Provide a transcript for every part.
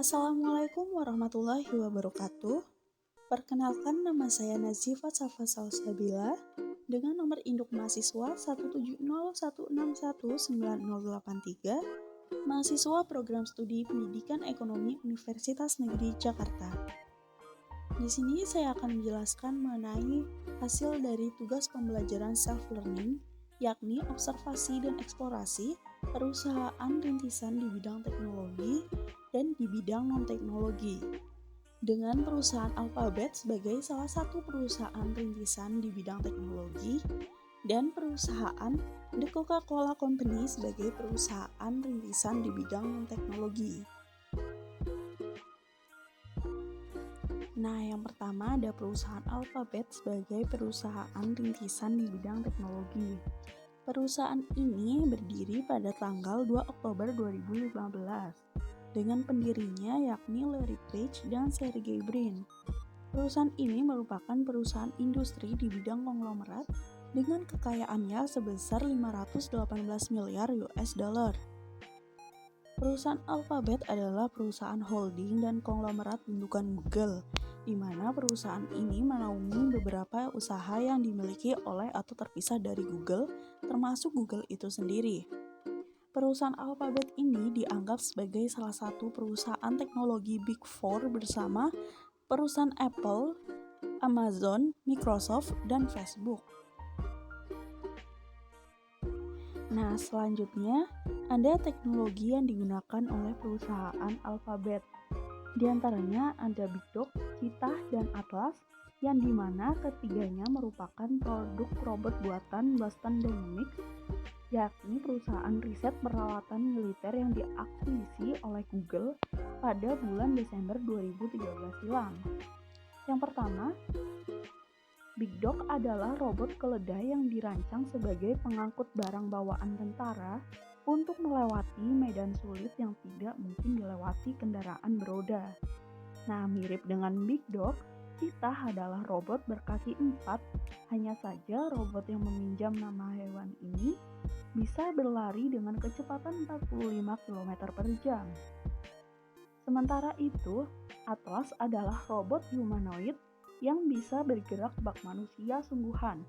Assalamualaikum warahmatullahi wabarakatuh. Perkenalkan, nama saya Nazifat Safa Salsabila dengan nomor induk mahasiswa 17016190083, mahasiswa program studi Pendidikan Ekonomi Universitas Negeri Jakarta. Di sini saya akan menjelaskan mengenai hasil dari tugas pembelajaran self-learning, yakni observasi dan eksplorasi perusahaan rintisan di bidang teknologi dan di bidang non-teknologi. Dengan perusahaan Alphabet sebagai salah satu perusahaan rintisan di bidang teknologi dan perusahaan The Coca-Cola Company sebagai perusahaan rintisan di bidang non-teknologi. Nah, yang pertama ada perusahaan Alphabet sebagai perusahaan rintisan di bidang teknologi. Perusahaan ini berdiri pada tanggal 2 Oktober 2015 dengan pendirinya yakni Larry Page dan Sergey Brin. Perusahaan ini merupakan perusahaan industri di bidang konglomerat dengan kekayaannya sebesar 518 miliar US dollar. Perusahaan Alphabet adalah perusahaan holding dan konglomerat bentukan Google, di mana perusahaan ini menaungi beberapa usaha yang dimiliki oleh atau terpisah dari Google, termasuk Google itu sendiri. Perusahaan Alphabet ini dianggap sebagai salah satu perusahaan teknologi Big Four bersama perusahaan Apple, Amazon, Microsoft, dan Facebook. Nah, selanjutnya ada teknologi yang digunakan oleh perusahaan Alphabet. Di antaranya ada BigDog, Cheetah, dan Atlas, yang dimana ketiganya merupakan produk robot buatan Boston Dynamics, yakni perusahaan riset peralatan militer yang diakuisisi oleh Google pada bulan Desember 2013 silam. Yang pertama, BigDog adalah robot keledai yang dirancang sebagai pengangkut barang bawaan tentara untuk melewati medan sulit yang tidak mungkin dilewati kendaraan beroda. Nah, mirip dengan BigDog, Cheetah adalah robot berkaki 4, hanya saja robot yang meminjam nama hewan ini bisa berlari dengan kecepatan 45 km per jam. Sementara itu, Atlas adalah robot humanoid yang bisa bergerak bak manusia sungguhan.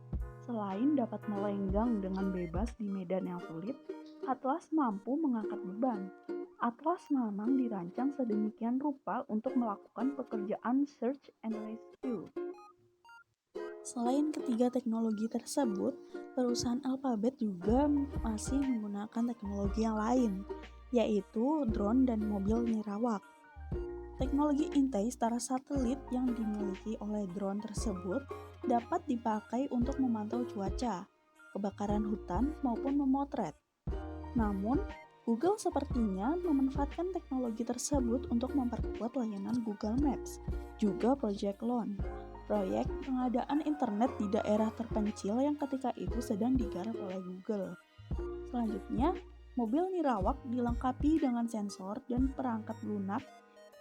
Selain dapat melenggang dengan bebas di medan yang sulit, Atlas mampu mengangkat beban. Atlas memang dirancang sedemikian rupa untuk melakukan pekerjaan search and rescue. Selain ketiga teknologi tersebut, perusahaan Alphabet juga masih menggunakan teknologi yang lain, yaitu drone dan mobil nirawak. Teknologi intai setara satelit yang dimiliki oleh drone tersebut dapat dipakai untuk memantau cuaca, kebakaran hutan, maupun memotret. Namun, Google sepertinya memanfaatkan teknologi tersebut untuk memperkuat layanan Google Maps, juga Project Loon, proyek pengadaan internet di daerah terpencil yang ketika itu sedang digarap oleh Google. Selanjutnya, mobil nirawak dilengkapi dengan sensor dan perangkat lunak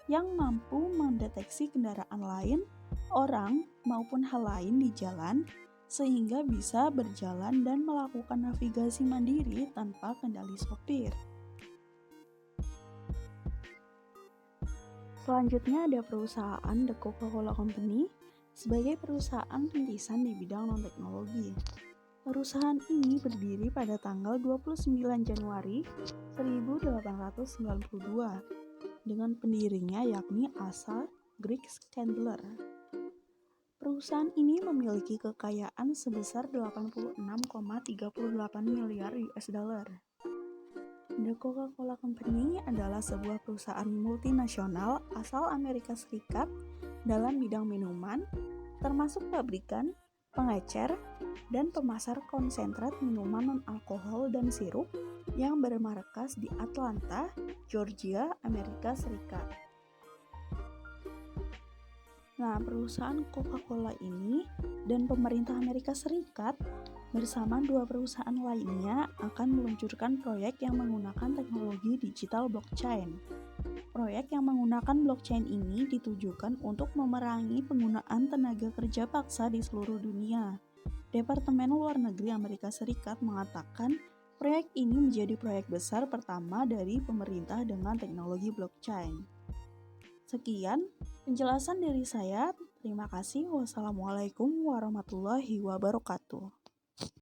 yang mampu mendeteksi kendaraan lain, orang, maupun hal lain di jalan, sehingga bisa berjalan dan melakukan navigasi mandiri tanpa kendali sopir. Selanjutnya ada perusahaan The Coca-Cola Company sebagai perusahaan rintisan di bidang non-teknologi. Perusahaan ini berdiri pada tanggal 29 Januari 1892 dengan pendirinya yakni Asa Greg Candler. Perusahaan ini memiliki kekayaan sebesar 86,38 miliar US dollar. The Coca-Cola Company adalah sebuah perusahaan multinasional asal Amerika Serikat dalam bidang minuman, termasuk pabrikan, pengecer, dan pemasar konsentrat minuman non-alkohol dan sirup yang bermarkas di Atlanta, Georgia, Amerika Serikat. Nah, perusahaan Coca-Cola ini dan pemerintah Amerika Serikat bersama dua perusahaan lainnya akan meluncurkan proyek yang menggunakan teknologi digital blockchain. Proyek yang menggunakan blockchain ini ditujukan untuk memerangi penggunaan tenaga kerja paksa di seluruh dunia. Departemen Luar Negeri Amerika Serikat mengatakan proyek ini menjadi proyek besar pertama dari pemerintah dengan teknologi blockchain. Sekian penjelasan dari saya. Terima kasih. Wassalamualaikum warahmatullahi wabarakatuh.